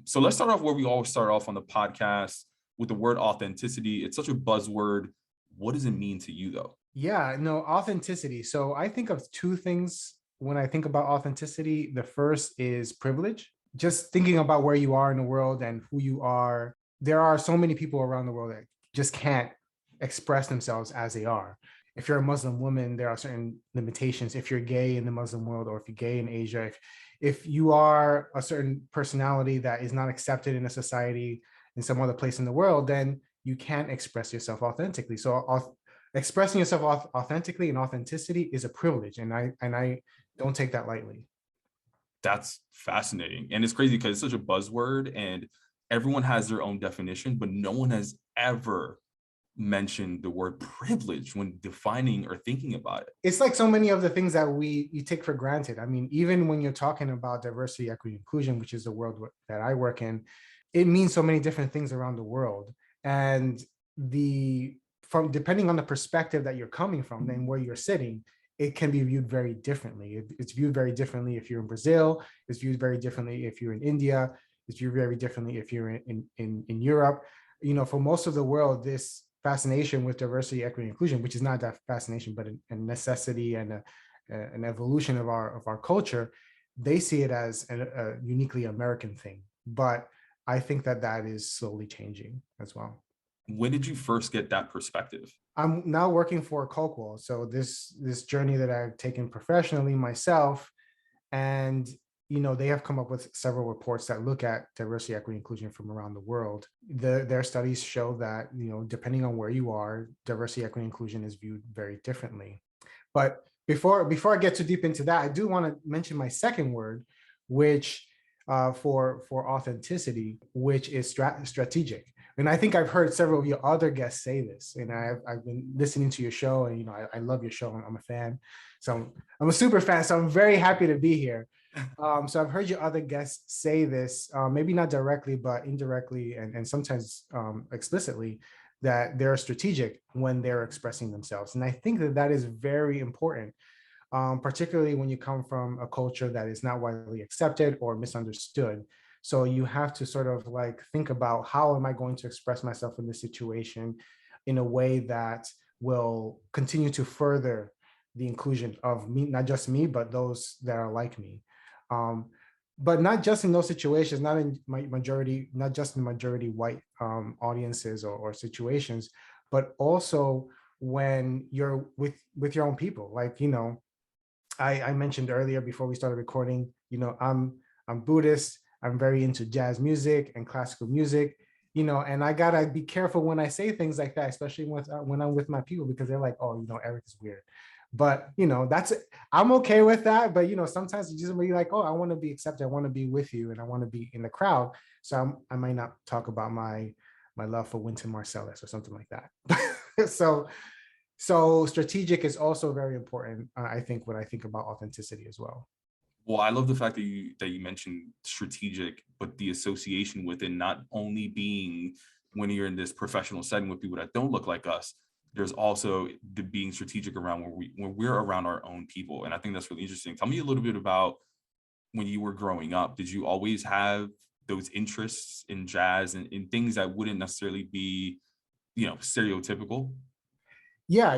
So let's start off where we always start off on the podcast with the word authenticity. It's such a buzzword. What does it mean to you though? Yeah, no, authenticity. So I think of two things when I think about authenticity. The first is privilege. Just thinking about where you are in the world and who you are. There are so many people around the world that just can't express themselves as they are. If you're a Muslim woman, there are certain limitations. If you're gay in the Muslim world, or if you're gay in Asia, if you are a certain personality that is not accepted in a society in some other place in the world, then you can't express yourself authentically. So expressing yourself authentically and authenticity is a privilege, and I don't take that lightly. That's fascinating. And it's crazy because it's such a buzzword and everyone has their own definition, but no one has ever mentioned the word privilege when defining or thinking about it. It's like so many of the things that you take for granted. I mean, even when you're talking about diversity, equity, inclusion, which is the world that I work in, it means so many different things around the world. And depending on the perspective that you're coming from and where you're sitting, it can be viewed very differently. It's viewed very differently if you're in Brazil. It's viewed very differently if you're in India. It's viewed very differently if you're in Europe. You know, for most of the world, this fascination with diversity, equity, inclusion, which is not that fascination, but a necessity and an evolution of our culture, they see it as a uniquely American thing. But I think that is slowly changing as well. When did you first get that perspective? I'm now working for Coqual. So this journey that I've taken professionally myself, and they have come up with several reports that look at diversity, equity, inclusion from around the world. Their studies show that, depending on where you are, diversity, equity, inclusion is viewed very differently. But before I get too deep into that, I do want to mention my second word, which for authenticity, which is strategic. And I think I've heard several of your other guests say this, and I've been listening to your show, and I love your show. I'm a fan, so I'm a super fan. So I'm very happy to be here. So I've heard your other guests say this, maybe not directly, but indirectly, and sometimes explicitly, that they're strategic when they're expressing themselves. And I think that is very important, particularly when you come from a culture that is not widely accepted or misunderstood. So you have to sort of like think about, how am I going to express myself in this situation in a way that will continue to further the inclusion of me, not just me, but those that are like me. But not just in those situations, not just in majority white audiences or situations, but also when you're with your own people. Like, I mentioned earlier before we started recording, I'm Buddhist. I'm very into jazz music and classical music, and I gotta be careful when I say things like that, especially when I'm with my people, because they're like, oh, Eric is weird. But that's it. I'm okay with that. But sometimes you just be like, oh, I want to be accepted. I want to be with you, and I want to be in the crowd. So I might not talk about my love for Wynton Marsalis or something like that. So strategic is also very important, I think, when I think about authenticity as well. Well, I love the fact that you mentioned strategic, but the association with it not only being when you're in this professional setting with people that don't look like us, there's also the being strategic around when we're around our own people. And I think that's really interesting. Tell me a little bit about when you were growing up. Did you always have those interests in jazz and in things that wouldn't necessarily be, stereotypical? Yeah,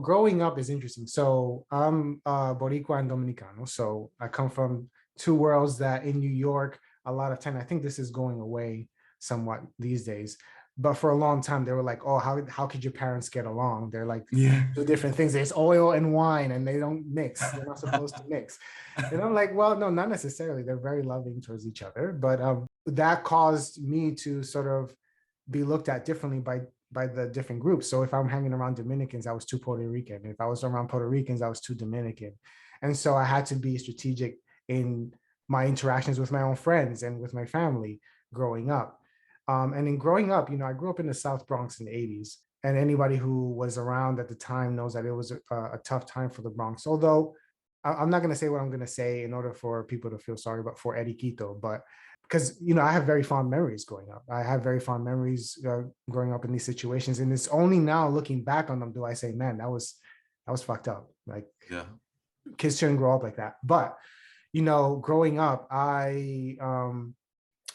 growing up is interesting. So I'm Boricua and Dominicano. So I come from two worlds that in New York, a lot of time, I think this is going away somewhat these days. But for a long time, they were like, oh, how could your parents get along? They're like, two different things. There's oil and wine, and they don't mix. They're not supposed to mix. And I'm like, well, no, not necessarily. They're very loving towards each other. But that caused me to sort of be looked at differently by the different groups. So if I'm hanging around Dominicans, I was too Puerto Rican. If I was around Puerto Ricans, I was too Dominican. And so I had to be strategic in my interactions with my own friends and with my family growing up. And in growing up, I grew up in the South Bronx in the 80s. And anybody who was around at the time knows that it was a tough time for the Bronx. Although I'm not going to say what I'm going to say in order for people to feel sorry, but for Eddie Quito. But because, I have very fond memories growing up. I have very fond memories growing up in these situations. And it's only now looking back on them do I say, man, that was fucked up. Like, yeah, kids shouldn't grow up like that. But, growing up, I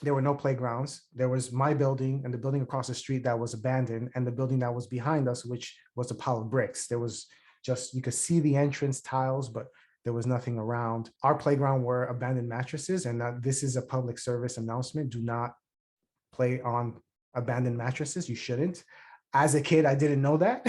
There were no playgrounds. There was my building and the building across the street that was abandoned, and the building that was behind us, which was a pile of bricks. There was just, you could see the entrance tiles, but there was nothing around. Our playground were abandoned mattresses, and this is a public service announcement. Do not play on abandoned mattresses. You shouldn't. As a kid, I didn't know that.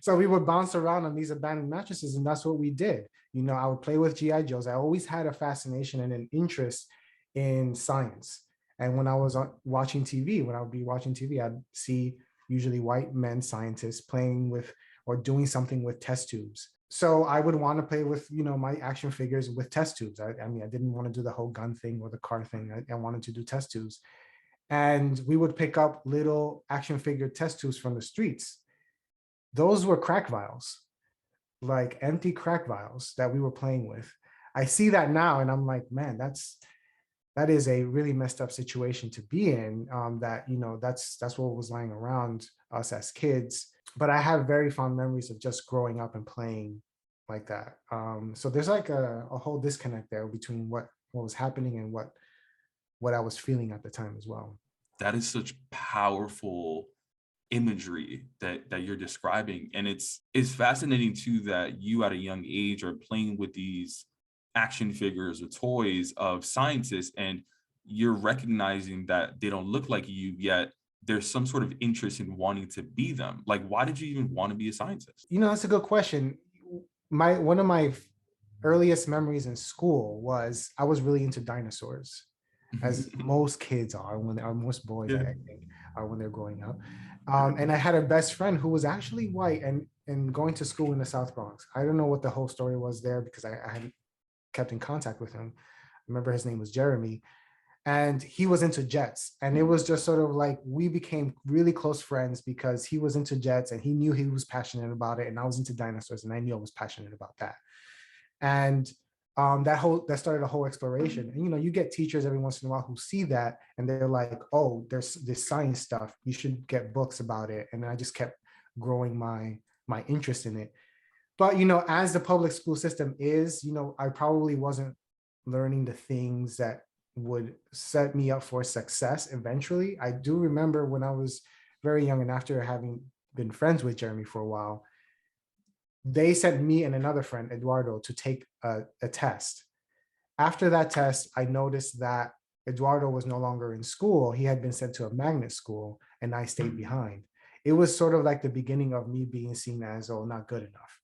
So we would bounce around on these abandoned mattresses, and that's what we did. You know, I would play with GI Joes. I always had a fascination and an interest in science. And when I was watching TV, when I would be watching TV, I'd see usually white men scientists playing with or doing something with test tubes. So I would want to play with, you know, my action figures with test tubes. I mean, I didn't want to do the whole gun thing or the car thing. I wanted to do test tubes. And we would pick up little action figure test tubes from the streets. Those were crack vials, like empty crack vials that we were playing with. I see that now and I'm like, man, that is a really messed up situation to be in. That, you know, that's what was lying around us as kids. But I have very fond memories of just growing up and playing like that. So there's like a whole disconnect there between what was happening and what I was feeling at the time as well. That is such powerful imagery that you're describing. And it's fascinating too that you at a young age are playing with these action figures or toys of scientists, and you're recognizing that they don't look like you, yet there's some sort of interest in wanting to be them. Like, why did you even want to be a scientist? You know, that's a good question. One of my earliest memories in school was I was really into dinosaurs, as most kids are most boys, Yeah. I think, are when they're growing up. And I had a best friend who was actually white and going to school in the South Bronx. I don't know what the whole story was there because I hadn't kept in contact with him. I remember his name was Jeremy, and he was into jets. And it was just sort of like we became really close friends because he was into jets and he knew he was passionate about it, and I was into dinosaurs and I knew I was passionate about that. And that started a whole exploration. And you know, you get teachers every once in a while who see that and they're like, oh, there's this science stuff, you should get books about it. And I just kept growing my interest in it. But you know, as the public school system is, you know, I probably wasn't learning the things that would set me up for success eventually. I do remember when I was very young and after having been friends with Jeremy for a while, they sent me and another friend, Eduardo, to take a test. After that test, I noticed that Eduardo was no longer in school. He had been sent to a magnet school and I stayed behind. It was sort of like the beginning of me being seen as, oh, not good enough.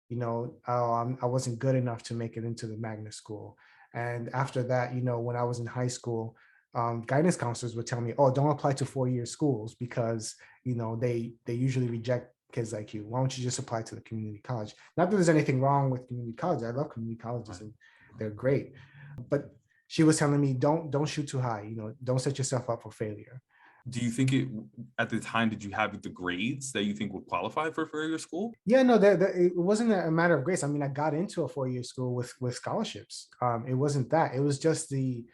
You know, I wasn't good enough to make it into the magnet school. And after that, you know, when I was in high school, guidance counselors would tell me, oh, don't apply to 4-year schools because, you know, they usually reject kids like you. Why don't you just apply to the community college? Not that there's anything wrong with community college. I love community colleges and they're great. But she was telling me, don't shoot too high, you know, don't set yourself up for failure. Do you think at the time, did you have the grades that you think would qualify for your school? Yeah, no, it wasn't a matter of grace. I mean, I got into a 4-year school with scholarships. It wasn't that. It was just the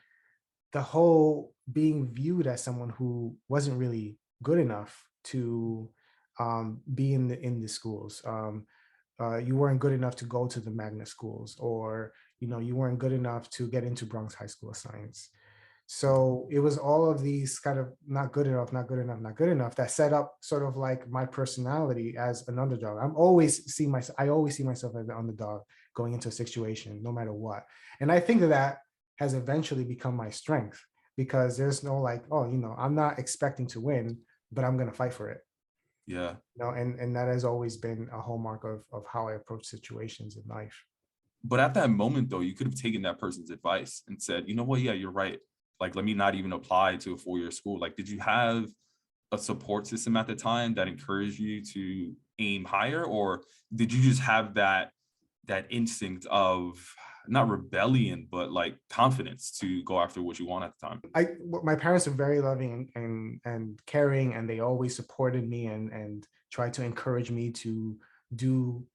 whole being viewed as someone who wasn't really good enough to be in the schools. You weren't good enough to go to the magnet schools, or you know, you weren't good enough to get into Bronx High School of Science. So it was all of these kind of not good enough, not good enough, not good enough that set up sort of like my personality as an underdog. I always see myself as an underdog going into a situation, no matter what. And I think that has eventually become my strength because there's no like, oh, you know, I'm not expecting to win, but I'm going to fight for it. Yeah. You know, and that has always been a hallmark of how I approach situations in life. But at that moment, though, you could have taken that person's advice and said, you know what, yeah, you're right. Like, let me not even apply to a 4-year school. Like, did you have a support system at the time that encouraged you to aim higher? Or did you just have that instinct of not rebellion, but like confidence to go after what you want at the time? My parents are very loving and caring, and they always supported me and tried to encourage me to do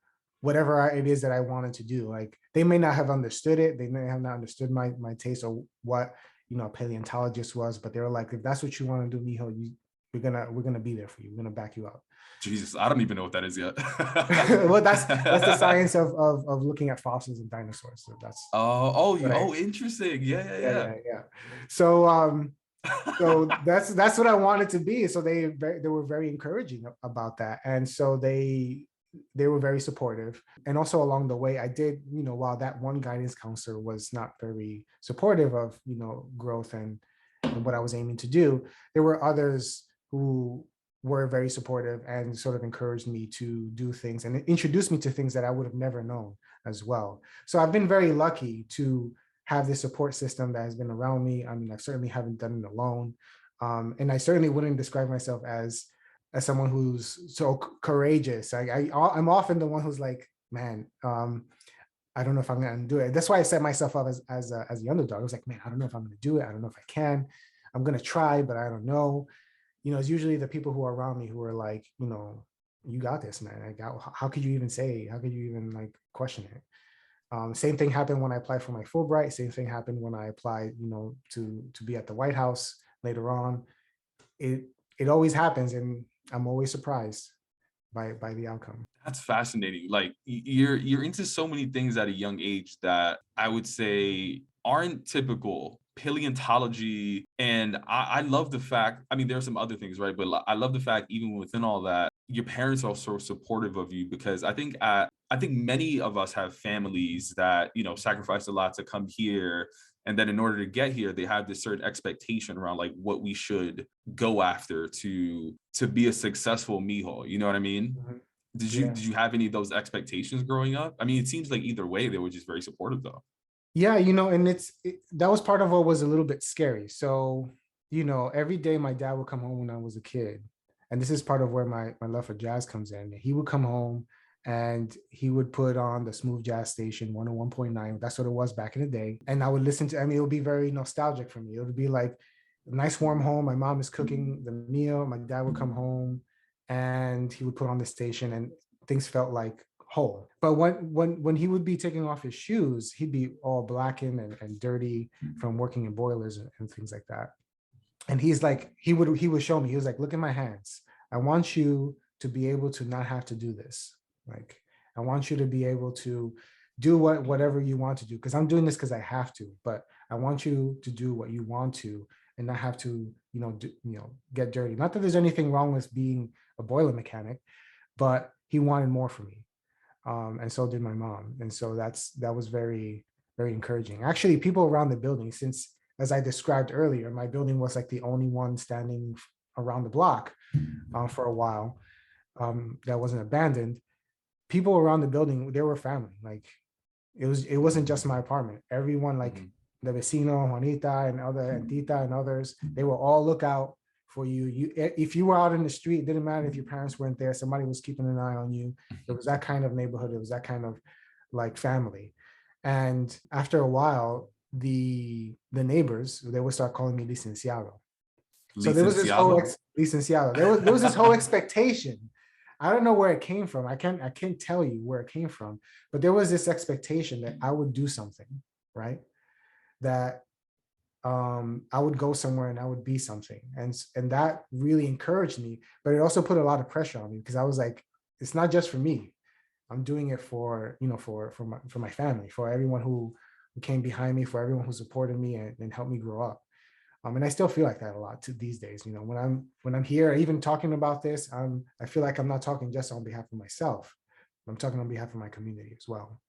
whatever it is that I wanted to do. Like they may not have understood it, they may have not understood my taste or what, you know, a paleontologist was, but they were like, if that's what you want to do, Mijo, we're gonna be there for you. We're gonna back you up. Jesus, I don't even know what that is yet. Well, that's the science of looking at fossils and dinosaurs. So that's interesting. Yeah. So so that's what I wanted to be. So they were very encouraging about that, and so they were very supportive. And also along the way, I did, while that one guidance counselor was not very supportive of growth and what I was aiming to do, there were others who were very supportive and sort of encouraged me to do things and introduced me to things that I would have never known as well. So I've been very lucky to have this support system that has been around me. I mean, I certainly haven't done it alone. And I certainly wouldn't describe myself as someone who's so courageous. I'm often the one who's like, man, I don't know if I'm going to do it. That's why I set myself up as the underdog. I was like, man, I don't know if I'm going to do it. I don't know if I can. I'm going to try, but I don't know. It's usually the people who are around me who are like, you got this, man. How could you even say? How could you even like question it? Same thing happened when I applied for my Fulbright. Same thing happened when I applied, to be at the White House later on. It always happens, and I'm always surprised by the outcome. That's fascinating. Like you're into so many things at a young age that I would say aren't typical. Paleontology, and I love the fact, I mean, there are some other things, right? But I love the fact, even within all that, your parents are so supportive of you, because I think many of us have families that, sacrifice a lot to come here. And then in order to get here, they have this certain expectation around like what we should go after to be a successful mijo. You know what I mean? Mm-hmm. Did you have any of those expectations growing up? I mean, it seems like either way, they were just very supportive though. Yeah, and that was part of what was a little bit scary. So, every day my dad would come home when I was a kid. And this is part of where my love for jazz comes in. He would come home and he would put on the smooth jazz station 101.9. That's what it was back in the day. And I would listen to, it would be very nostalgic for me. It would be like a nice warm home. My mom is cooking the meal. My dad would come home and he would put on the station, and things felt like whole. But when he would be taking off his shoes, he'd be all blackened and dirty from working in boilers and things like that. And he's like, he would show me, he was like, look at my hands. I want you to be able to not have to do this. Like, I want you to be able to do whatever you want to do, because I'm doing this because I have to, but I want you to do what you want to and not have to, get dirty. Not that there's anything wrong with being a boiler mechanic, but he wanted more for me. And so did my mom. And so that was very, very encouraging. Actually, people around the building, since as I described earlier, my building was like the only one standing around the block for a while that wasn't abandoned. People around the building, they were family. Like it wasn't just my apartment. Everyone, like the vecino, Juanita and Tita and others, they will all look out for you. If you were out in the street, it didn't matter if your parents weren't there, somebody was keeping an eye on you. It was that kind of neighborhood. It was that kind of like family. And after a while, the neighbors, they would start calling me licenciado. So there was this whole licenciado. There was this whole expectation. I don't know where it came from. I can't tell you where it came from, but there was this expectation that I would do something, right? That I would go somewhere and I would be something. And that really encouraged me, but it also put a lot of pressure on me, because I was like, it's not just for me. I'm doing it for, for my family, for everyone who came behind me, for everyone who supported me and helped me grow up. And I still feel like that a lot these days. When I'm here, even talking about this, I feel like I'm not talking just on behalf of myself. I'm talking on behalf of my community as well.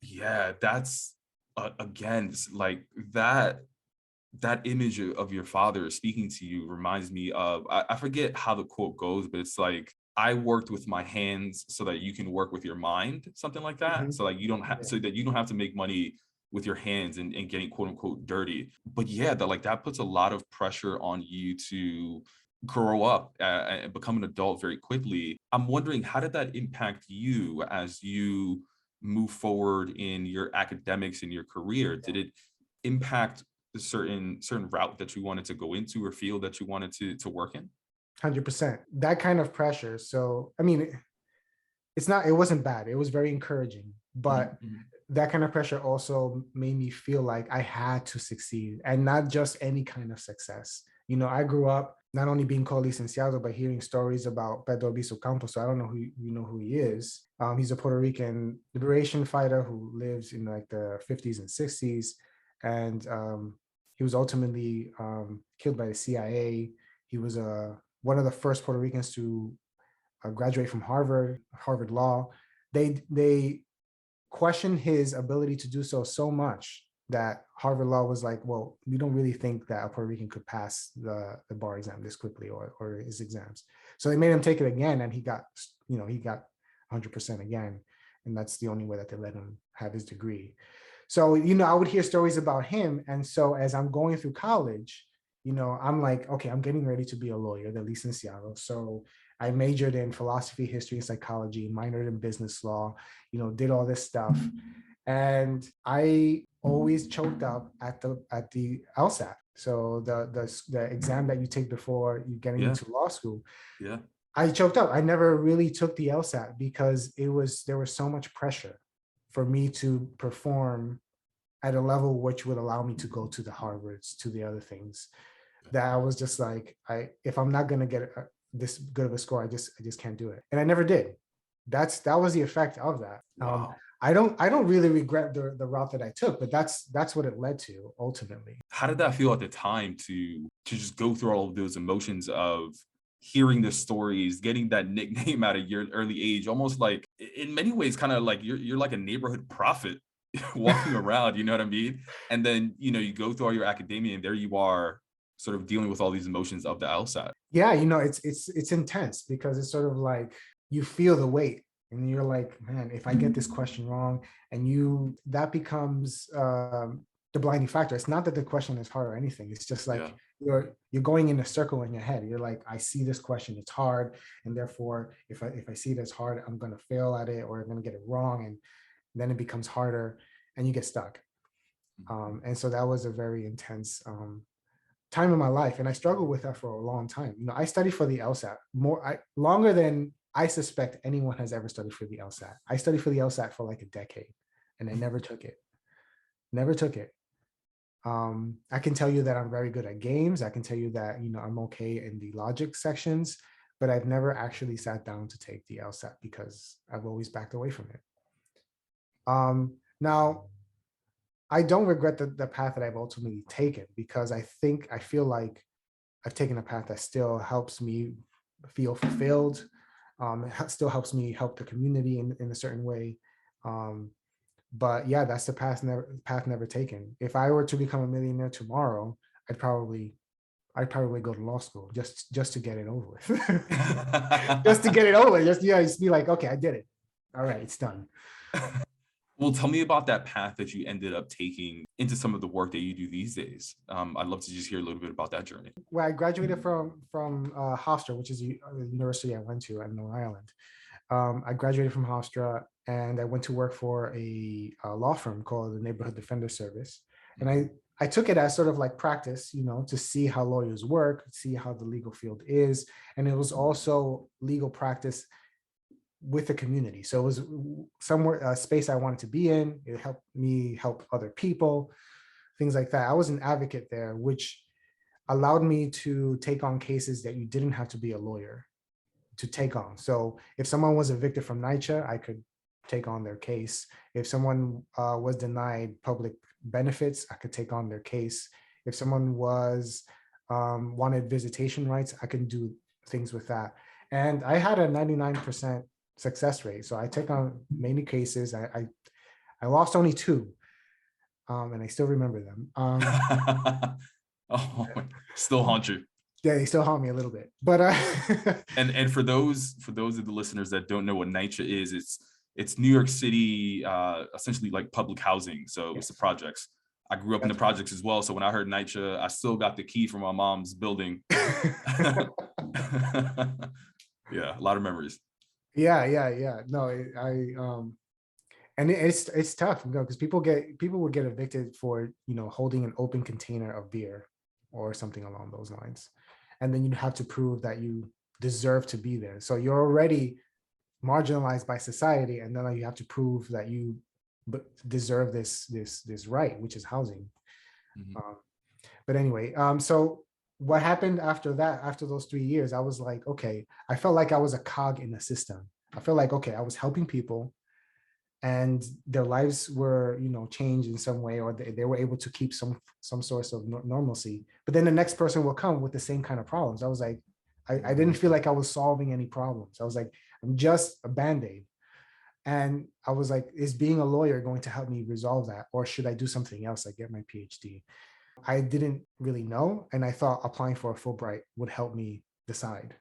Yeah, that's again, like that image of your father speaking to you reminds me of, I forget how the quote goes, but it's like, I worked with my hands so that you can work with your mind, something like that. Mm-hmm. So like you don't have, so that you don't have to make money with your hands and getting quote unquote dirty. But yeah, that puts a lot of pressure on you to grow up and become an adult very quickly. I'm wondering, how did that impact you as you move forward in your academics and your career? Did it impact the certain route that you wanted to go into or field that you wanted to work in? 100%. That kind of pressure. So, I mean, it wasn't bad. It was very encouraging, but that kind of pressure also made me feel like I had to succeed, and not just any kind of success. I grew up not only being called licenciado, but hearing stories about Pedro Albizu Campos. So I don't know who he is. He's a Puerto Rican liberation fighter who lives in like the 50s and 60s. And he was ultimately killed by the CIA. He was one of the first Puerto Ricans to graduate from Harvard Law. They questioned his ability to do so much that Harvard Law was like, well, we don't really think that a Puerto Rican could pass the bar exam this quickly or his exams. So they made him take it again, and he got 100% again. And that's the only way that they let him have his degree. So, I would hear stories about him. And so as I'm going through college, I'm like, okay, I'm getting ready to be a lawyer, the licenciado. So I majored in philosophy, history, and psychology, minored in business law, did all this stuff. And I always choked up at the LSAT. So the exam that you take before you getting into law school. Yeah. I choked up. I never really took the LSAT because there was so much pressure for me to perform at a level which would allow me to go to the Harvards, to the other things, that I was just like, if I'm not gonna get this good of a score, I just can't do it. And I never did. That was the effect of that. Wow. I don't really regret the route that I took, but that's what it led to ultimately. How did that feel at the time to just go through all of those emotions of hearing the stories, getting that nickname at a your early age, almost like in many ways, kind of like you're like a neighborhood prophet walking around, you know what I mean? And then, you go through all your academia and there you are sort of dealing with all these emotions of the LSAT. Yeah, it's intense because it's sort of like you feel the weight and you're like, man, if I get this question wrong, and that becomes the blinding factor. It's not that the question is hard or anything. It's just like you're going in a circle in your head. You're like, I see this question, it's hard, and therefore if I see it as hard, I'm going to fail at it or I'm going to get it wrong, and then it becomes harder and you get stuck. And so that was a very intense time in my life, and I struggled with that for a long time. I studied for the LSAT longer than I suspect anyone has ever studied for the LSAT. I studied for the LSAT for like a decade, and I never took it. Never took it. I can tell you that I'm very good at games. I can tell you that I'm okay in the logic sections, but I've never actually sat down to take the LSAT because I've always backed away from it. Now, I don't regret the path that I've ultimately taken, because I feel like I've taken a path that still helps me feel fulfilled. Still helps me help the community in a certain way. But yeah, that's the path never taken. If I were to become a millionaire tomorrow, I'd probably go to law school just to get it over with. Just to get it over. Just be like, okay, I did it. All right, it's done. Well, tell me about that path that you ended up taking into some of the work that you do these days. I'd love to just hear a little bit about that journey. Well, I graduated from Hofstra, which is the university I went to at Long Island. I graduated from Hofstra and I went to work for a law firm called the Neighborhood Defender Service. And I took it as sort of like practice, to see how lawyers work, see how the legal field is. And it was also legal practice with the community. So it was somewhere, a space I wanted to be in. It helped me help other people, things like that. I was an advocate there, which allowed me to take on cases that you didn't have to be a lawyer to take on. So if someone was evicted from NYCHA, I could take on their case. If someone was denied public benefits, I could take on their case. If someone was wanted visitation rights, I can do things with that. And I had a 99% success rate. So I take on many cases. I lost only 2, and I still remember them. Oh, still haunt you. Yeah, they still haunt me a little bit. But and for those of the listeners that don't know what NYCHA is, it's New York City, essentially like public housing. So it's the projects. I grew up in the projects as well. So when I heard NYCHA, I still got the key from my mom's building. Yeah, a lot of memories. Yeah. No, and it's tough, because people would get evicted for holding an open container of beer or something along those lines, and then you have to prove that you deserve to be there. So you're already marginalized by society, and then you have to prove that you deserve this right, which is housing. But anyway, so what happened after that, after those 3 years, I was like, okay, I felt like I was a cog in the system. I felt like, okay, I was helping people and their lives were, changed in some way, or they were able to keep some source of normalcy. But then the next person will come with the same kind of problems. I was like, I didn't feel like I was solving any problems. I was like, I'm just a band-aid. And I was like, is being a lawyer going to help me resolve that? Or should I do something else, like get my PhD? I didn't really know. And I thought applying for a Fulbright would help me decide.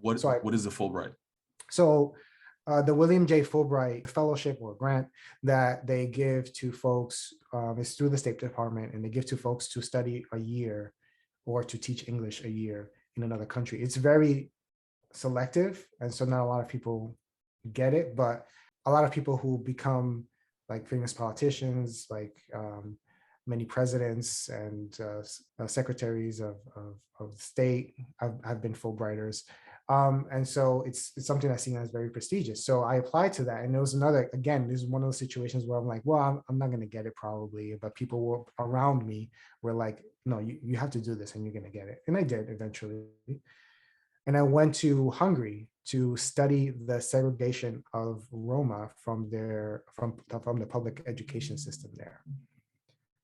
What So I, what is the Fulbright? so the William J. Fulbright Fellowship or grant that they give to folks is through the State Department, and they give to folks to study a year or to teach English a year in another country. It's very selective, and so not a lot of people get it, but a lot of people who become like famous politicians, like many presidents and secretaries of state have been Fulbrighters. And so it's something that's seen as very prestigious. So I applied to that. And there was another, again, this is one of those situations where I'm like, well, I'm not going to get it probably, but people were around me were like, no, you have to do this and you're going to get it. And I did eventually. And I went to Hungary to study the segregation of Roma from the public education system there.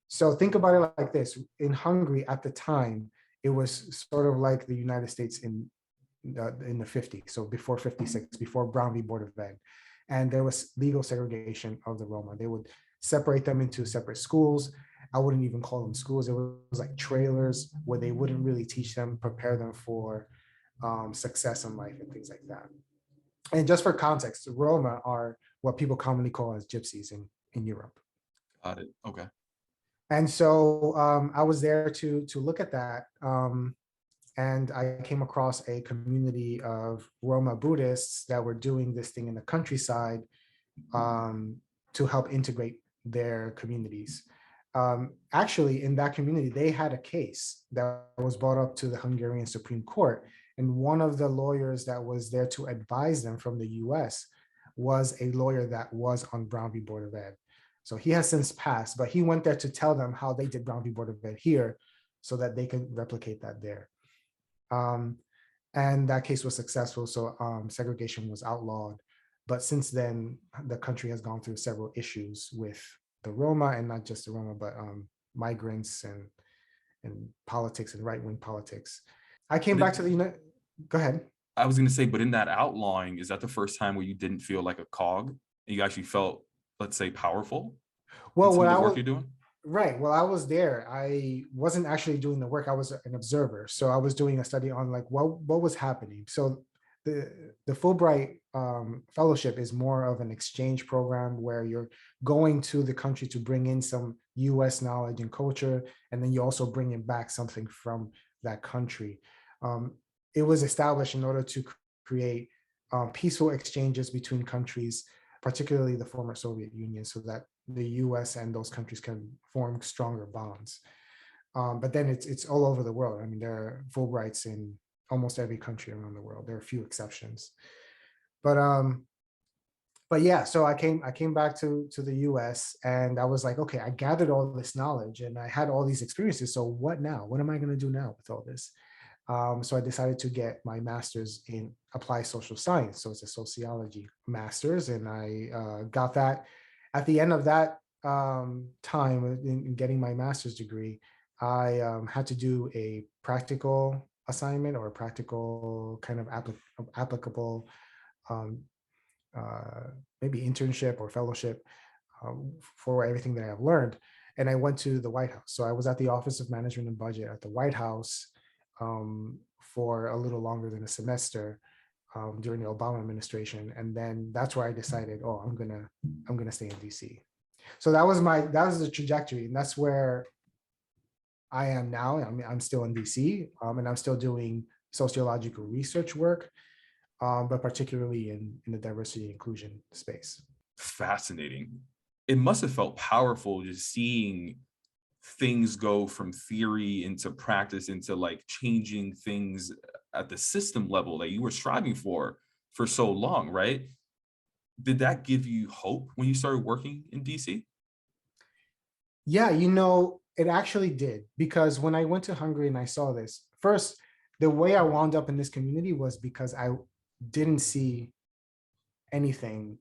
So think about it like this. In Hungary at the time, it was sort of like the United States in the 50s, so before 56, before Brown v. Board of Ed. And there was legal segregation of the Roma. They would separate them into separate schools. I wouldn't even call them schools. It was like trailers where they wouldn't really teach them, prepare them for success in life and things like that. And just for context, the Roma are what people commonly call as gypsies in Europe. Got it. Okay. And so I was there to look at that. And I came across a community of Roma Buddhists that were doing this thing in the countryside to help integrate their communities. Actually, in that community, they had a case that was brought up to the Hungarian Supreme Court. And one of the lawyers that was there to advise them from the US was a lawyer that was on Brown v. Board of Ed. So he has since passed, but he went there to tell them how they did Brown v. Board of Ed here so that they can replicate that there. And that case was successful. So segregation was outlawed. But since then, the country has gone through several issues with the Roma, and not just the Roma, but migrants and politics and right-wing politics. I came back to the United. Go ahead. I was going to say, but in that outlawing, is that the first time where you didn't feel like a cog and you actually felt, let's say, powerful? Well, what the I work was you're doing? right. Well, I was there. I wasn't actually doing the work. I was an observer. So I was doing a study on like what was happening. So the Fulbright Fellowship is more of an exchange program where you're going to the country to bring in some US knowledge and culture, and then you also bring in back something from that country. It was established in order to create peaceful exchanges between countries, particularly the former Soviet Union, so that the US and those countries can form stronger bonds. But then it's all over the world. I mean, there are Fulbrights in almost every country around the world. There are a few exceptions. But yeah, so I came back to the US, and I was like, okay, I gathered all this knowledge and I had all these experiences. So what now? What am I going to do now with all this? So I decided to get my master's in applied social science. So it's a sociology master's, and I got that. At the end of that time in getting my master's degree, I had to do a practical assignment or a practical kind of applicable maybe internship or fellowship for everything that I've learned. And I went to the White House. So I was at the Office of Management and Budget at the White House for a little longer than a semester during the Obama administration, and then that's where I decided, oh, I'm gonna stay in DC. So that was the trajectory, and that's where I am now. I mean, I'm still in DC, and I'm still doing sociological research work, but particularly in the diversity and inclusion space. Fascinating. It must have felt powerful just seeing things go from theory into practice, into like changing things at the system level that you were striving for so long, right? Did that give you hope when you started working in DC? Yeah, it actually did, because when I went to Hungary and I saw this, first, the way I wound up in this community was because I didn't see anything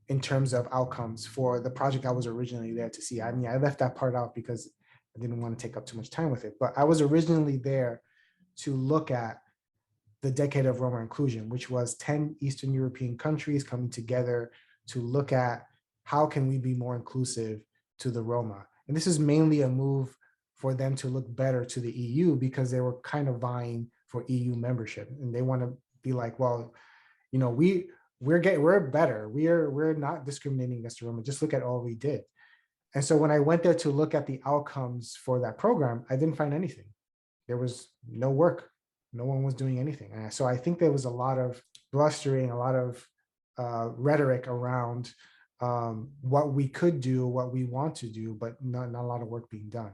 in terms of outcomes for the project I was originally there to see. I mean, I left that part out because I didn't want to take up too much time with it, but I was originally there to look at the decade of Roma inclusion, which was 10 Eastern European countries coming together to look at how can we be more inclusive to the Roma. And this is mainly a move for them to look better to the EU because they were kind of vying for EU membership. And they want to be like, well, you know, we're better. We're not discriminating against the Roma. Just look at all we did. And so when I went there to look at the outcomes for that program, I didn't find anything. There was no work. No one was doing anything. And so I think there was a lot of blustering, a lot of rhetoric around what we could do, what we want to do, but not a lot of work being done.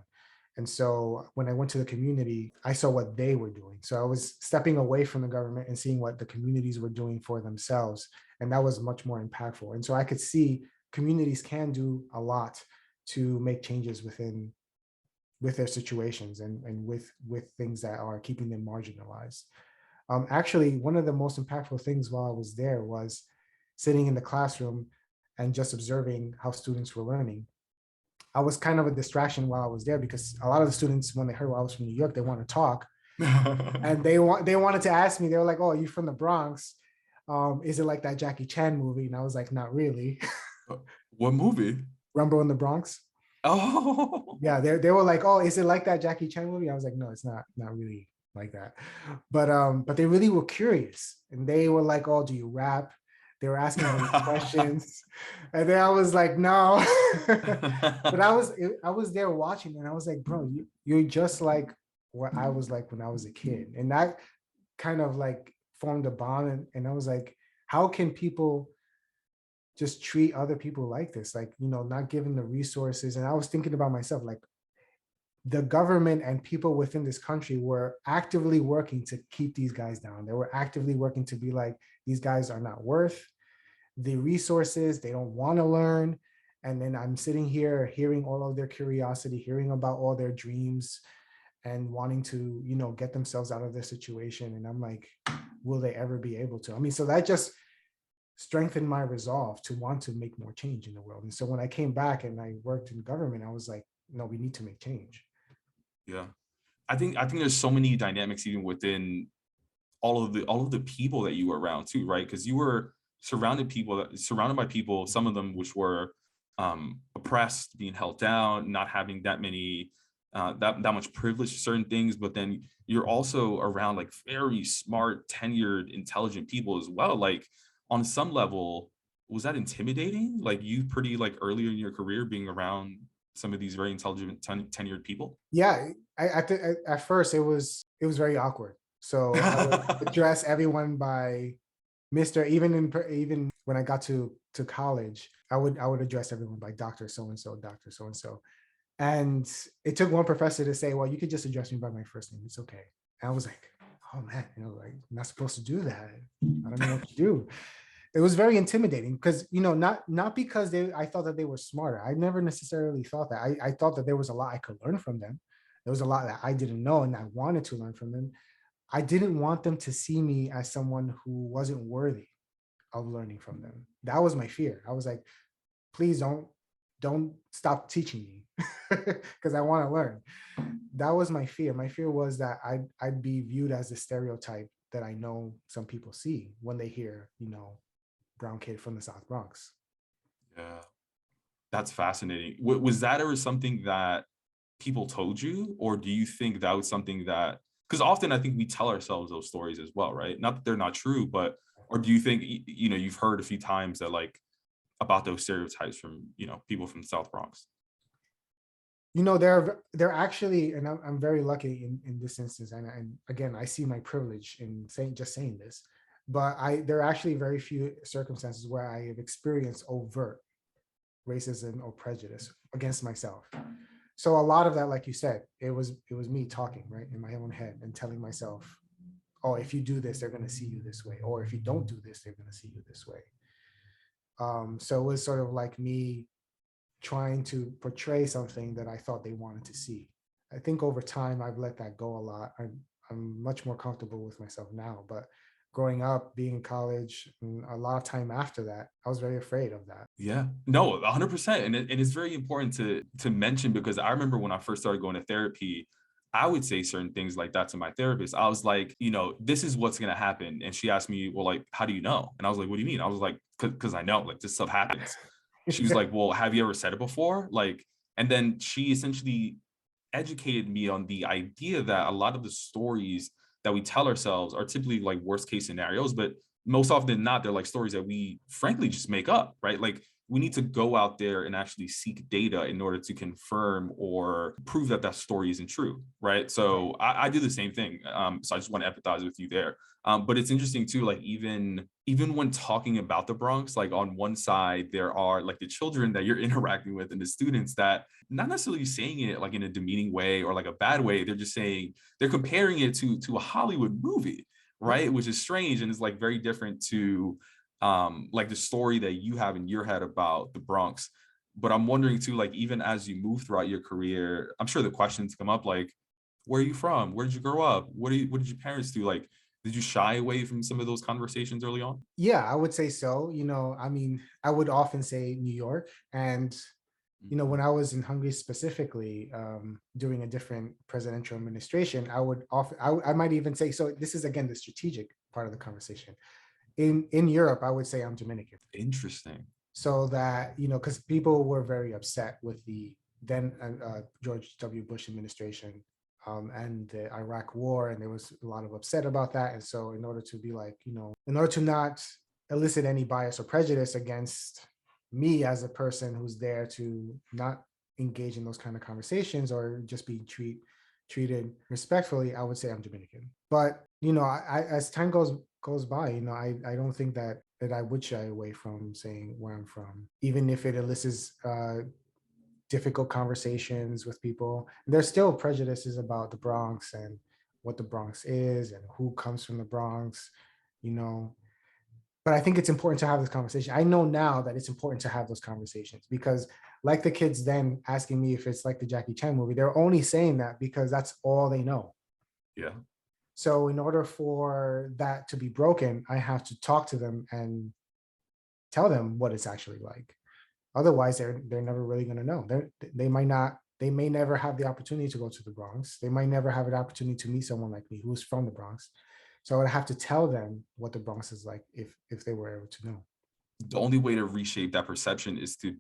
And so when I went to the community, I saw what they were doing. So I was stepping away from the government and seeing what the communities were doing for themselves. And that was much more impactful. And so I could see communities can do a lot to make changes with their situations and with things that are keeping them marginalized. Actually, one of the most impactful things while I was there was sitting in the classroom and just observing how students were learning. I was kind of a distraction while I was there because a lot of the students, when they heard I was from New York, they want to talk. And they wanted to ask me, they were like, oh, are you from the Bronx? Is it like that Jackie Chan movie? And I was like, not really. What movie? Rumble in the Bronx. Oh, Yeah, they were like, oh, is it like that Jackie Chan movie? I was like, no, it's not really like that. But they really were curious. And they were like, oh, do you rap? They were asking me questions. And then I was like, no. But I was there watching and I was like, bro, you're just like what I was like when I was a kid. And that kind of like formed a bond. And I was like, how can people just treat other people like this? Like, you know, not giving the resources. And I was thinking about myself, like the government and people within this country were actively working to keep these guys down. They were actively working to be like, these guys are not worth the resources. They don't want to learn. And then I'm sitting here hearing all of their curiosity, hearing about all their dreams and wanting to, you know, get themselves out of their situation. And I'm like, will they ever be able to? I mean, so that just strengthened my resolve to want to make more change in the world. And so when I came back and I worked in government, I was like, no, we need to make change. yeah. I think there's so many dynamics even within all of the people that you were around too, right? Because you were surrounded by people, some of them which were oppressed, being held down, not having that many that much privilege to certain things, but then you're also around like very smart, tenured, intelligent people as well. Like on some level, was that intimidating? Like you pretty like earlier in your career being around some of these very intelligent, tenured people? Yeah, at first it was very awkward. So I would address everyone by Mr. Even when I got to college, I would address everyone by Dr. So and so, Dr. So and so. And it took one professor to say, well, you could just address me by my first name. It's okay. And I was like, oh man, you know, like I'm not supposed to do that. I don't know what to do. It was very intimidating because, you know, not because I thought that they were smarter. I never necessarily thought that. I thought that there was a lot I could learn from them. There was a lot that I didn't know and I wanted to learn from them. I didn't want them to see me as someone who wasn't worthy of learning from them. That was my fear. I was like, please don't stop teaching me because I want to learn. That was my fear. My fear was that I'd be viewed as the stereotype that I know some people see when they hear, you know, brown kid from the South Bronx. Yeah, that's fascinating. Was that ever something that people told you, or do you think that was something that, because often I think we tell ourselves those stories as well, right? Not that they're not true, but, or do you think, you know, you've heard a few times that like about those stereotypes from, you know, people from the South Bronx? You know, they're actually, and I'm very lucky in this instance. And again, I see my privilege in saying this, but there are actually very few circumstances where I have experienced overt racism or prejudice against myself. So a lot of that, like you said, it was me talking right in my own head and telling myself, oh, if you do this, they're going to see you this way, or if you don't do this, they're going to see you this way. So it was sort of like me trying to portray something that I thought they wanted to see. I think over time I've let that go a lot. I'm much more comfortable with myself now. But growing up, being in college, and a lot of time after that, I was very afraid of that. Yeah, no, 100%. And it's very important to mention, because I remember when I first started going to therapy, I would say certain things like that to my therapist. I was like, this is what's going to happen. And she asked me, well, like, how do you know? And I was like, what do you mean? I was like, because I know, like, this stuff happens. She was like, well, have you ever said it before? Like, and then she essentially educated me on the idea that a lot of the stories that we tell ourselves are typically like worst case scenarios, but most often than not, they're like stories that we frankly just make up, right? Like, we need to go out there and actually seek data in order to confirm or prove that that story isn't true, right? So I do the same thing. So I just want to empathize with you there. But it's interesting too, like even when talking about the Bronx, like on one side, there are like the children that you're interacting with and the students that not necessarily saying it like in a demeaning way or like a bad way. They're just saying, they're comparing it to a Hollywood movie, right? Which is strange and is like very different to like the story that you have in your head about the Bronx. But I'm wondering too, like even as you move throughout your career, I'm sure the questions come up like, where are you from? Where did you grow up? What did your parents do? Like, did you shy away from some of those conversations early on? Yeah, I would say so. I mean, I would often say New York. And, when I was in Hungary specifically, during a different presidential administration, I would often, I might even say, so this is again the strategic part of the conversation. In Europe, I would say I'm Dominican. Interesting. So that, because people were very upset with the then George W. Bush administration, and the Iraq war, and there was a lot of upset about that. And so in order to be like, in order to not elicit any bias or prejudice against me as a person who's there to not engage in those kind of conversations or just be treated respectfully, I would say I'm Dominican. But as time goes by, I don't think that I would shy away from saying where I'm from, even if it elicits difficult conversations with people. There's still prejudices about the Bronx and what the Bronx is and who comes from the Bronx, you know. But I think it's important to have this conversation. I know now that it's important to have those conversations because, like the kids then asking me if it's like the Jackie Chan movie, they're only saying that because that's all they know. Yeah. So in order for that to be broken, I have to talk to them and tell them what it's actually like. Otherwise, they're never really going to know. They may never have the opportunity to go to the Bronx. They might never have an opportunity to meet someone like me who's from the Bronx. So I would have to tell them what the Bronx is like if they were able to know. The only way to reshape that perception is to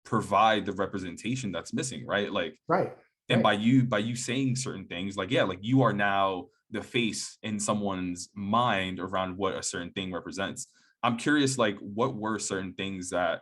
provide the representation that's missing, right? Like, Right. and Right. by you saying certain things, like, yeah, like you are now the face in someone's mind around what a certain thing represents. I'm curious, like, what were certain things that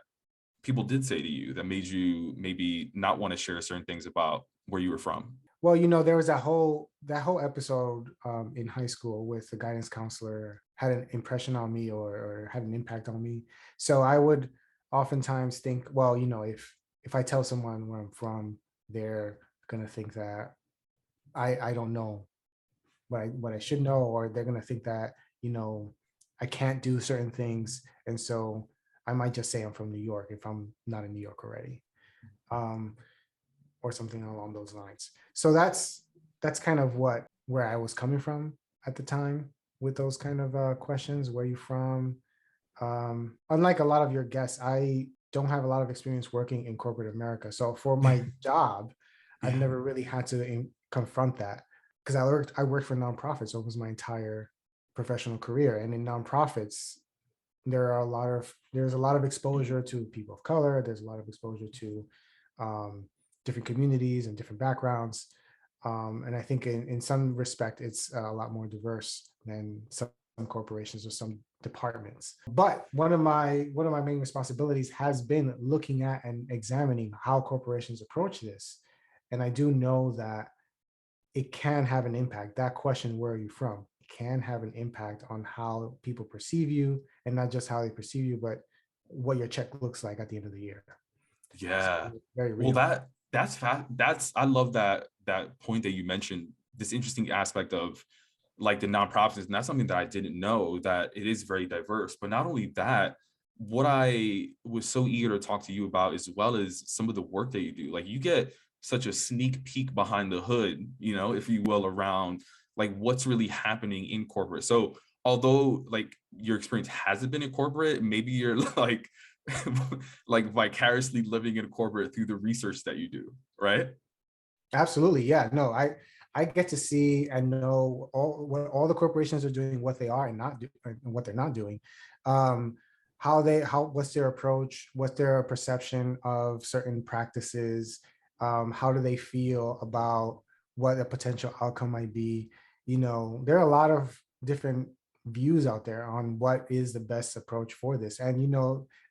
people did say to you that made you maybe not want to share certain things about where you were from? Well, there was that whole episode in high school with the guidance counselor had an impression on me or had an impact on me. So I would oftentimes think, well, if I tell someone where I'm from, they're gonna think that I don't know what I should know, or they're gonna think that I can't do certain things, and so I might just say I'm from New York if I'm not in New York already. Um, or something along those lines. So that's kind of where I was coming from at the time with those kind of questions. Where are you from? Unlike a lot of your guests, I don't have a lot of experience working in corporate America. So for my job, I've Yeah. never really had to confront that because I worked for nonprofits almost my entire professional career, and in nonprofits, there's a lot of exposure to people of color. There's a lot of exposure to um, different communities and different backgrounds. And I think in some respect, it's a lot more diverse than some corporations or some departments. But one of my main responsibilities has been looking at and examining how corporations approach this. And I do know that it can have an impact. That question, where are you from, can have an impact on how people perceive you, and not just how they perceive you, but what your check looks like at the end of the year. So Yeah. very Well, real. that's I love that point that you mentioned, this interesting aspect of like the nonprofits. And that's something that I didn't know, that it is very diverse. But not only that, what I was so eager to talk to you about, as well as some of the work that you do, like you get such a sneak peek behind the hood, if you will, around like what's really happening in corporate. So although like your experience hasn't been in corporate, maybe you're like like vicariously living in corporate through the research that you do, right? Absolutely. Yeah. No, I get to see and know all the corporations are doing, what they are and not do, and what they're not doing. What's their approach, what's their perception of certain practices, how do they feel about what a potential outcome might be. There are a lot of different views out there on what is the best approach for this. And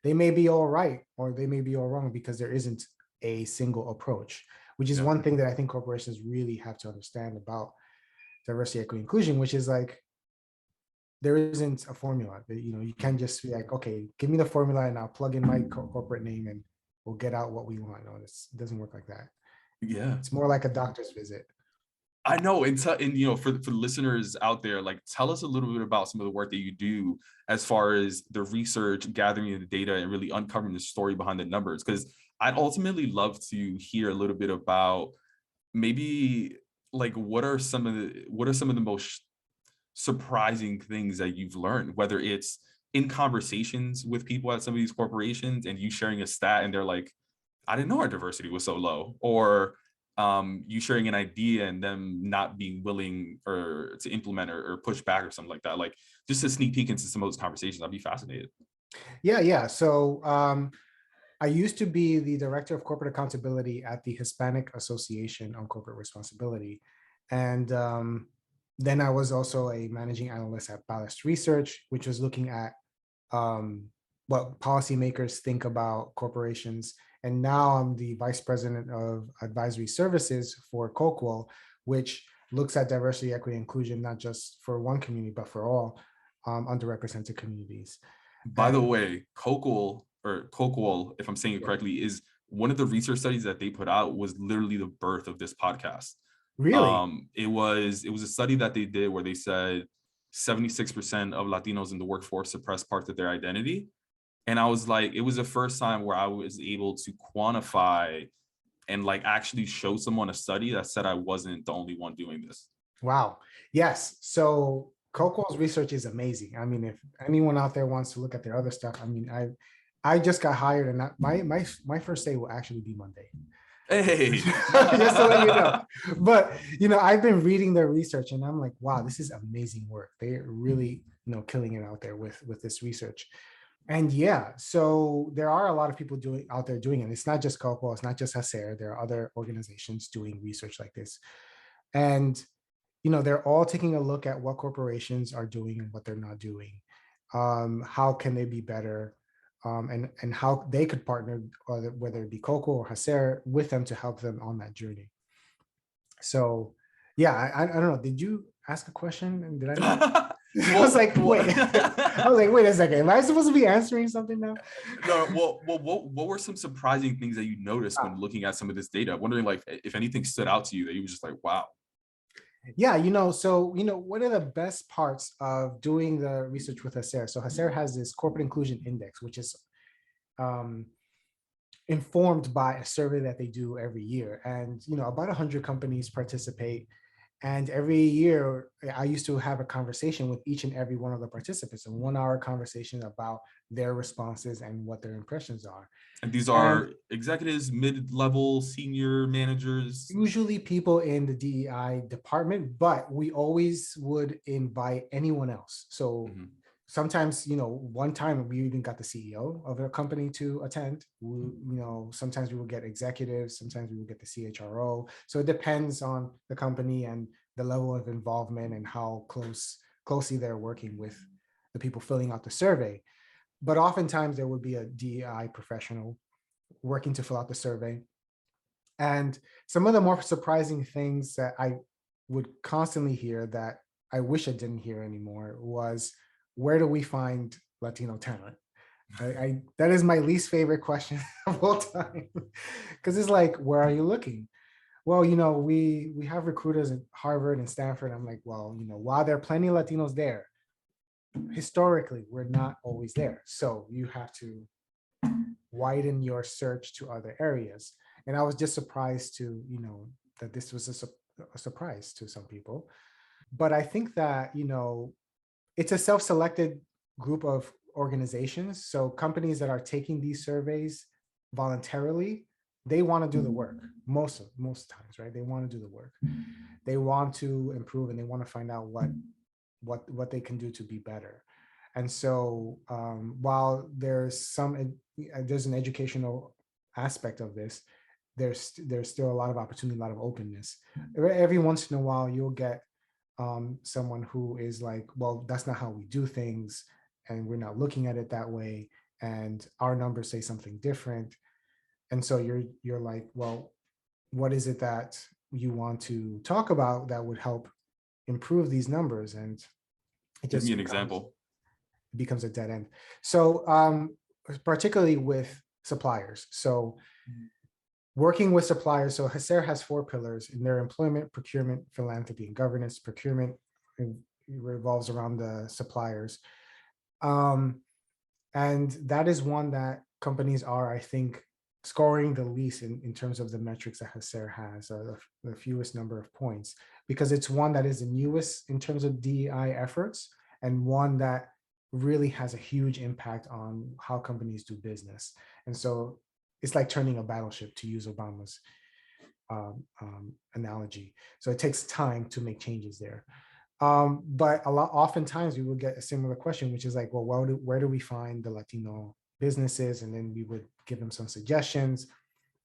they may be all right or they may be all wrong, because there isn't a single approach, which is Yeah. one thing that I think corporations really have to understand about diversity, equity, inclusion, which is like, there isn't a formula. You can't just be like, okay, give me the formula and I'll plug in my corporate name and we'll get out what we want. No, it doesn't work like that. Yeah. It's more like a doctor's visit. I know, and for the listeners out there, like tell us a little bit about some of the work that you do as far as the research, gathering the data, and really uncovering the story behind the numbers. Because I'd ultimately love to hear a little bit about maybe like what are some of the most surprising things that you've learned, whether it's in conversations with people at some of these corporations and you sharing a stat and they're like, I didn't know our diversity was so low, or you sharing an idea and them not being willing or to implement or push back or something like that. Like just a sneak peek into some of those conversations. I'd be fascinated. Yeah. So I used to be the director of corporate accountability at the Hispanic Association on corporate responsibility. And then I was also a managing analyst at Ballast Research, which was looking at what policymakers think about corporations. And now I'm the vice president of advisory services for Coqual, which looks at diversity, equity, inclusion, not just for one community, but for all underrepresented communities. By the way, Coqual, if I'm saying it correctly, is one of the research studies that they put out was literally the birth of this podcast. Really? It was a study that they did where they said 76% of Latinos in the workforce suppress parts of their identity. And I was like, it was the first time where I was able to quantify and like actually show someone a study that said I wasn't the only one doing this. Wow. Yes. So Coco's research is amazing. I mean, if anyone out there wants to look at their other stuff, I mean, I just got hired, and my first day will actually be Monday. Hey, Just to let you know. But I've been reading their research, and I'm like, wow, this is amazing work. They're really killing it out there with this research. And yeah, so there are a lot of people out there doing it. It's not just Coco, it's not just HACR. There are other organizations doing research like this. And they're all taking a look at what corporations are doing and what they're not doing. How can they be better? And how they could partner, whether it be Coco or HACR, with them to help them on that journey. So yeah, I don't know. Did you ask a question? And did I not? I was like, wait. I was like, wait a second. Am I supposed to be answering something now? No. Well, what were some surprising things that you noticed when looking at some of this data? Wondering like if anything stood out to you that you were just like, wow. Yeah, so one of the best parts of doing the research with HACR. So HACR has this corporate inclusion index, which is informed by a survey that they do every year. And about 100 companies participate. And every year, I used to have a conversation with each and every one of the participants, a 1-hour conversation about their responses and what their impressions are. And these are executives, mid-level, senior managers? Usually people in the DEI department, but we always would invite anyone else. So sometimes, one time we even got the CEO of a company to attend. Sometimes we will get executives, sometimes we will get the CHRO. So it depends on the company and the level of involvement and how closely they're working with the people filling out the survey. But oftentimes there would be a DEI professional working to fill out the survey. And some of the more surprising things that I would constantly hear that I wish I didn't hear anymore was, where do we find Latino talent? That is my least favorite question of all time, because it's like, where are you looking? Well, we have recruiters at Harvard and Stanford. I'm like, well, while there are plenty of Latinos there, historically, we're not always there. So you have to widen your search to other areas. And I was just surprised to, that this was a surprise to some people. But I think that, it's a self-selected group of organizations. So companies that are taking these surveys voluntarily, they want to do the work most times, right? They want to do the work. They want to improve and they want to find out what they can do to be better. And so while there's an educational aspect of this, there's still a lot of opportunity, a lot of openness. Every once in a while, you'll get someone who is like, well, that's not how we do things, and we're not looking at it that way, and our numbers say something different. And so you're like, well, what is it that you want to talk about that would help improve these numbers? And it Give me just an example. becomes a dead end. So particularly with suppliers. So working with suppliers. So HACR has 4 pillars in their: employment, procurement, philanthropy, and governance. Procurement revolves around the suppliers. And that is one that companies are, I think, scoring the least in terms of the metrics that HACR has, or the fewest number of points, because it's one that is the newest in terms of DEI efforts, and one that really has a huge impact on how companies do business. And so it's like turning a battleship, to use Obama's analogy. So it takes time to make changes there. But oftentimes we would get a similar question, which is like, well, where do we find the Latino businesses? And then we would give them some suggestions.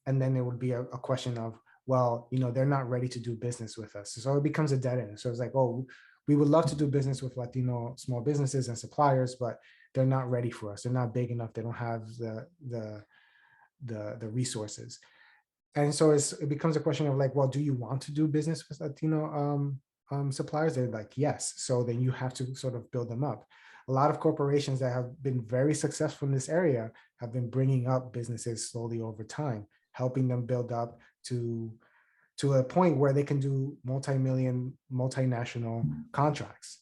And then it would be a question of, well, they're not ready to do business with us. So it becomes a dead end. So it's like, oh, we would love to do business with Latino small businesses and suppliers, but they're not ready for us. They're not big enough. They don't have the resources. And so it becomes a question of like, well, do you want to do business with Latino suppliers? They're like, yes. So then you have to sort of build them up. A lot of corporations that have been very successful in this area have been bringing up businesses slowly over time, helping them build up to a point where they can do multi-million, multinational contracts.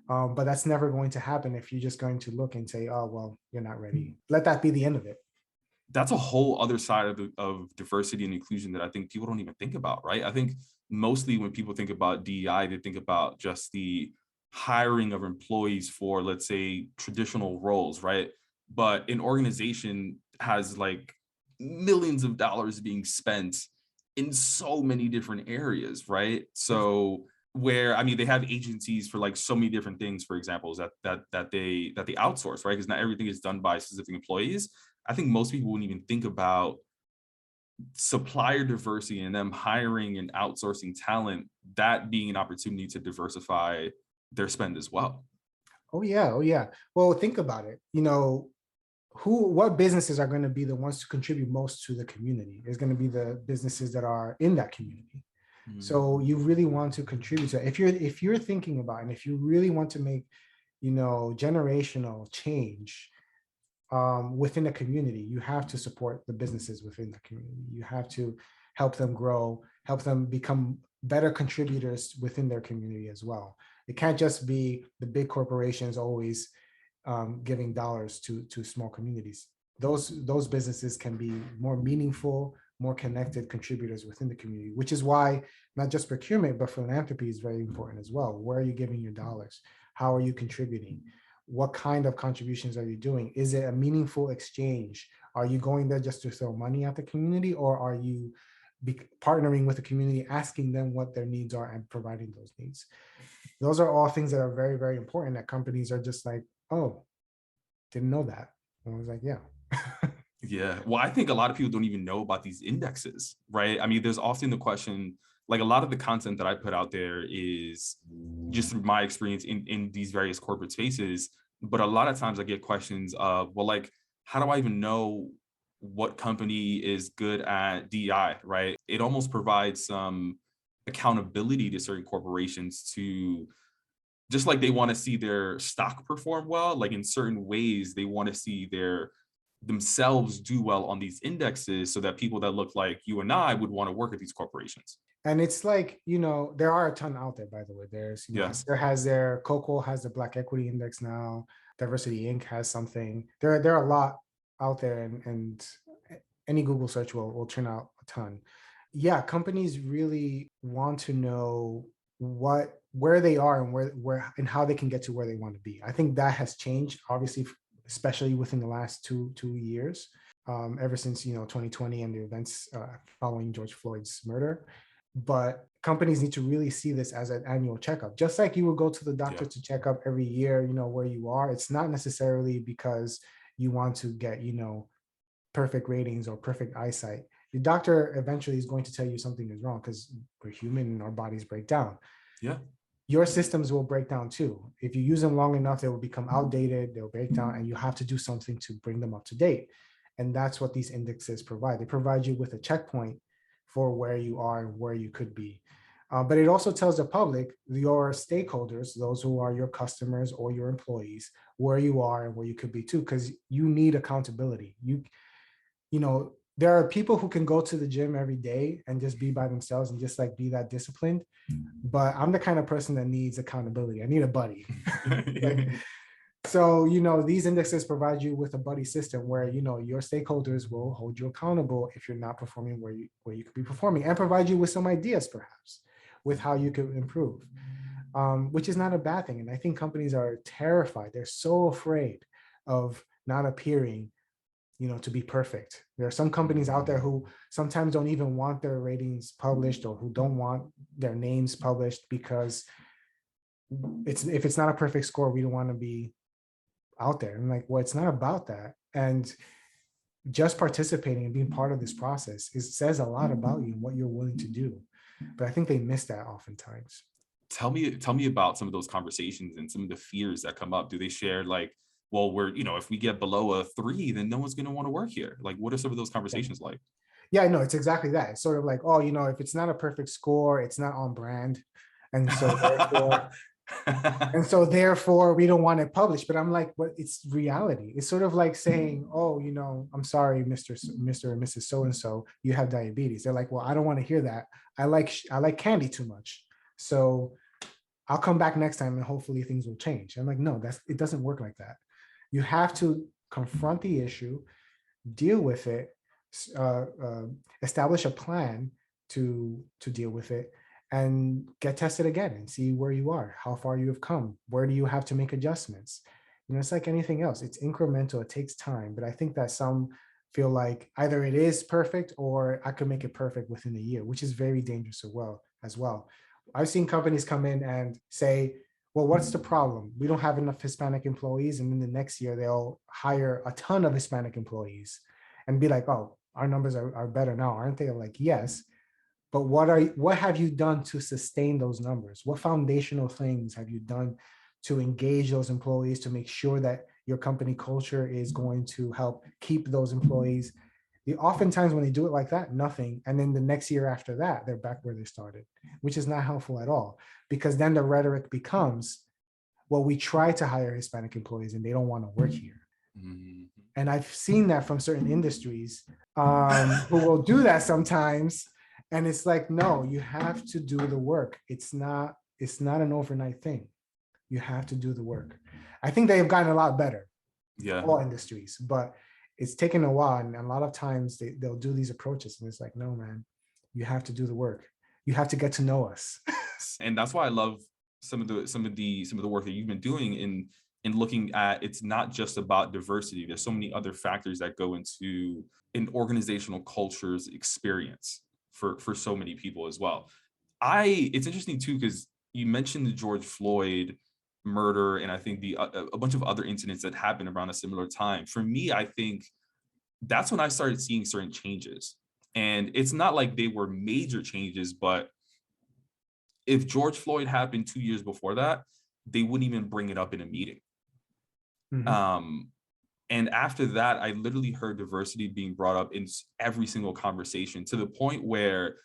But that's never going to happen if you're just going to look and say, oh, well, you're not ready. Let that be the end of it. That's a whole other side of diversity and inclusion that I think people don't even think about, right? I think mostly when people think about DEI, they think about just the hiring of employees for, let's say, traditional roles, right? But an organization has like millions of dollars being spent in so many different areas, right? So where, I mean, they have agencies for like so many different things, for example, that they outsource, right? Because not everything is done by specific employees. I think most people wouldn't even think about supplier diversity and them hiring and outsourcing talent, that being an opportunity to diversify their spend as well. Oh yeah, oh yeah. Well, think about it. What businesses are going to be the ones to contribute most to the community? Is going to be the businesses that are in that community. So you really want to contribute to it. If you're thinking about, and if you really want to make, generational change within a community, you have to support the businesses within the community. You have to help them grow, help them become better contributors within their community as well. It can't just be the big corporations always giving dollars to small communities. Those businesses can be more meaningful, more connected contributors within the community, which is why not just procurement, but philanthropy is very important as well. Where are you giving your dollars? How are you contributing? What kind of contributions are you doing? Is it a meaningful exchange? Are you going there just to throw money at the community, or are you partnering with the community, asking them what their needs are and providing those needs? Those are all things that are very, very important that companies are just like, oh, didn't know that. And I was like, yeah. Yeah. Well, I think a lot of people don't even know about these indexes, right? I mean, there's often the question, like a lot of the content that I put out there is just through my experience in these various corporate spaces. But a lot of times I get questions of, well, like, how do I even know what company is good at DEI, right? It almost provides some accountability to certain corporations to, just like they want to see their stock perform well, like in certain ways, they want to see themselves do well on these indexes so that people that look like you and I would want to work at these corporations. And it's like, there are a ton out there, by the way. There's, there has their Coqual has the Black Equity Index now. Diversity Inc. has something. There are a lot out there, and any Google search will turn out a ton. Yeah, companies really want to know what where they are and where and how they can get to where they want to be. I think that has changed, obviously, especially within the last two years, ever since 2020 and the events following George Floyd's murder. But companies need to really see this as an annual checkup, just like you would go to the doctor to check up every year, where you are. It's not necessarily because you want to get perfect ratings or perfect eyesight. Your doctor eventually is going to tell you something is wrong, because we're human and our bodies break down. Yeah. Your systems will break down too. If you use them long enough, they will become outdated, they'll break down, and you have to do something to bring them up to date. And that's what these indexes provide. They provide you with a checkpoint for where you are and where you could be. But it also tells the public, your stakeholders, those who are your customers or your employees, where you are and where you could be too, because you need accountability. There are people who can go to the gym every day and just be by themselves and just like be that disciplined. But I'm the kind of person that needs accountability. I need a buddy. So, these indexes provide you with a buddy system where, your stakeholders will hold you accountable if you're not performing where you could be performing, and provide you with some ideas, perhaps, with how you could improve, which is not a bad thing. And I think companies are terrified. They're so afraid of not appearing to be perfect. There are some companies out there who sometimes don't even want their ratings published, or who don't want their names published, because if it's not a perfect score, we don't want to be out there. And well, it's not about that. And just participating and being part of this process says a lot about you and what you're willing to do. But I think they miss that oftentimes. Tell me about some of those conversations and some of the fears that come up. Do they share well, we're, if we get below a 3, then no one's going to want to work here? What are some of those conversations like? Yeah, no, it's exactly that. It's sort of like, oh, if it's not a perfect score, it's not on brand. And so therefore we don't want it published. But I'm like, but it's reality. It's sort of like saying, oh, I'm sorry, Mr. and Mrs. So-and-so, you have diabetes. They're like, well, I don't want to hear that. I like candy too much. So I'll come back next time and hopefully things will change. I'm like, no, it doesn't work like that. You have to confront the issue, deal with it, establish a plan to deal with it, and get tested again and see where you are, how far you have come, where do you have to make adjustments. It's like anything else. It's incremental. It takes time. But I think that some feel like either it is perfect or I could make it perfect within a year, which is very dangerous as well. I've seen companies come in and say, well, what's the problem? We don't have enough Hispanic employees. And then the next year they'll hire a ton of Hispanic employees and be like, oh, our numbers are better now, aren't they? I'm like, yes. But what have you done to sustain those numbers? What foundational things have you done to engage those employees, to make sure that your company culture is going to help keep those employees? Oftentimes when they do it like that, nothing. And then the next year after that, they're back where they started, which is not helpful at all, because then the rhetoric becomes, well, we try to hire Hispanic employees and they don't want to work here. Mm-hmm. And I've seen that from certain industries who will do that sometimes. And it's like, no, you have to do the work. It's not an overnight thing. You have to do the work. I think they've gotten a lot better. Yeah. All industries, but it's taken a while. And a lot of times they'll do these approaches and it's like, no, man, you have to do the work. You have to get to know us. And that's why I love some of the work that you've been doing in looking at, it's not just about diversity. There's so many other factors that go into an organizational culture's experience for so many people as well. It's interesting too, because you mentioned the George Floyd murder, and I think a bunch of other incidents that happened around a similar time. For me, I think that's when I started seeing certain changes. And it's not like they were major changes, but if George Floyd happened 2 years before that, they wouldn't even bring it up in a meeting. Mm-hmm. And after that, I literally heard diversity being brought up in every single conversation, to the point where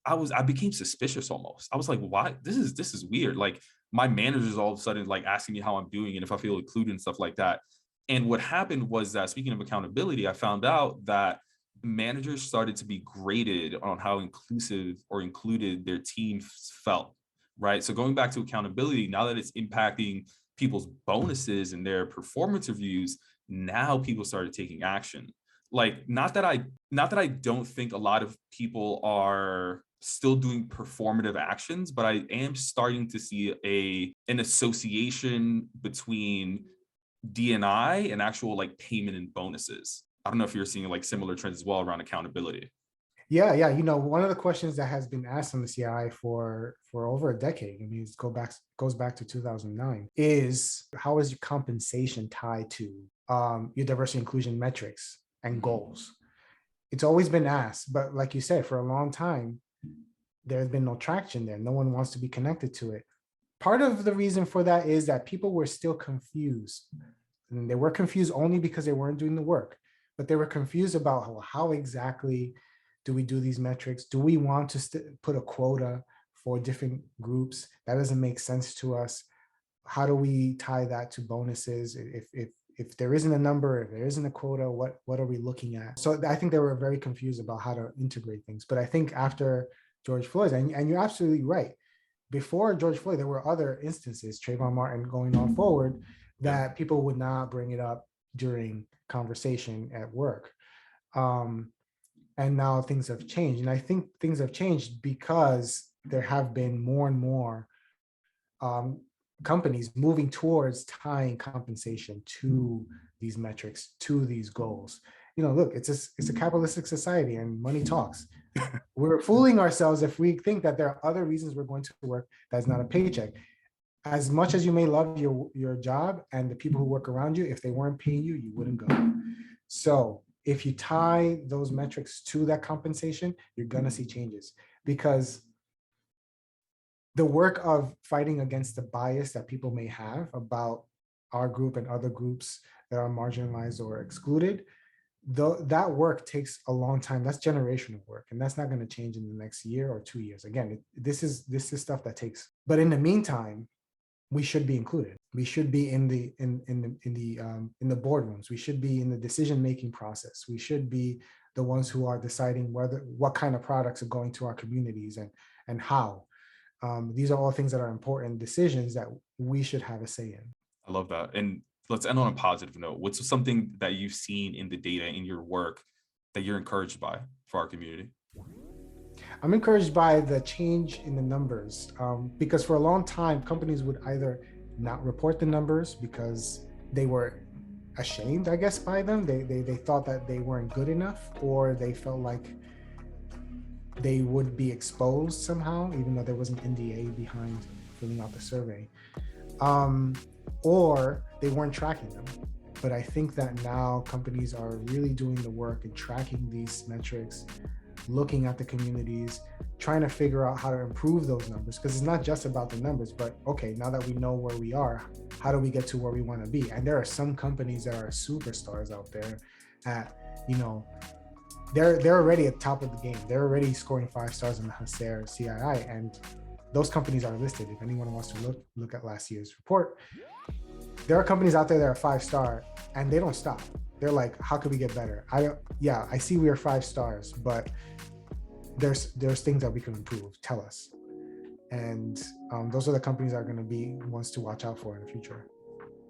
I became suspicious almost. I was like, why? This is weird. Like, my managers all of a sudden like asking me how I'm doing and if I feel included and stuff like that. And what happened was that, speaking of accountability, I found out that managers started to be graded on how inclusive or included their team felt, right? So going back to accountability, now that it's impacting people's bonuses and their performance reviews, now people started taking action. Like, not that I don't think a lot of people are still doing performative actions, but I am starting to see an association between D&I and actual like payment and bonuses. I don't know if you're seeing like similar trends as well around accountability. Yeah. One of the questions that has been asked on the CII for over a decade, I mean, goes back to 2009, is how is your compensation tied to your diversity inclusion metrics and goals? It's always been asked, but like you said, for a long time, there's been no traction there. No one wants to be connected to it. Part of the reason for that is that people were still confused. And they were confused only because they weren't doing the work, but they were confused about how exactly do we do these metrics? Do we want to put a quota for different groups? That doesn't make sense to us. How do we tie that to bonuses? If there isn't a number, if there isn't a quota, what are we looking at? So I think they were very confused about how to integrate things. But I think after George Floyd, and you're absolutely right, before George Floyd, there were other instances, Trayvon Martin going on forward, that people would not bring it up during conversation at work. And now things have changed. And I think things have changed because there have been more and more companies moving towards tying compensation to these metrics, to these goals. Look, it's a capitalistic society and money talks. We're fooling ourselves if we think that there are other reasons we're going to work that's not a paycheck. As much as you may love your job and the people who work around you, if they weren't paying you, you wouldn't go. So if you tie those metrics to that compensation, you're going to see changes, because the work of fighting against the bias that people may have about our group and other groups that are marginalized or excluded, that work takes a long time. That's generational work, and that's not going to change in the next year or 2 years. Again, this is stuff that takes. But in the meantime, we should be included. We should be in the boardrooms. We should be in the decision-making process. We should be the ones who are deciding what kind of products are going to our communities and how. These are all things that are important decisions that we should have a say in. I love that. And let's end on a positive note. What's something that you've seen in the data in your work that you're encouraged by for our community? I'm encouraged by the change in the numbers, because for a long time, companies would either not report the numbers because they were ashamed, I guess, by them. They thought that they weren't good enough, or they felt like they would be exposed somehow, even though there was an NDA behind filling out the survey, or they weren't tracking them. But I think that now companies are really doing the work and tracking these metrics, looking at the communities, trying to figure out how to improve those numbers, because it's not just about the numbers, but okay, now that we know where we are, how do we get to where we want to be? And there are some companies that are superstars out there at, they're already at the top of the game. They're already scoring 5 stars in the HACR CII, and those companies are listed. If anyone wants to look at last year's report, there are companies out there that are 5-star, and they don't stop. They're like, how can we get better? I see we are 5 stars, but there's things that we can improve. Tell us. And those are the companies that are going to be ones to watch out for in the future.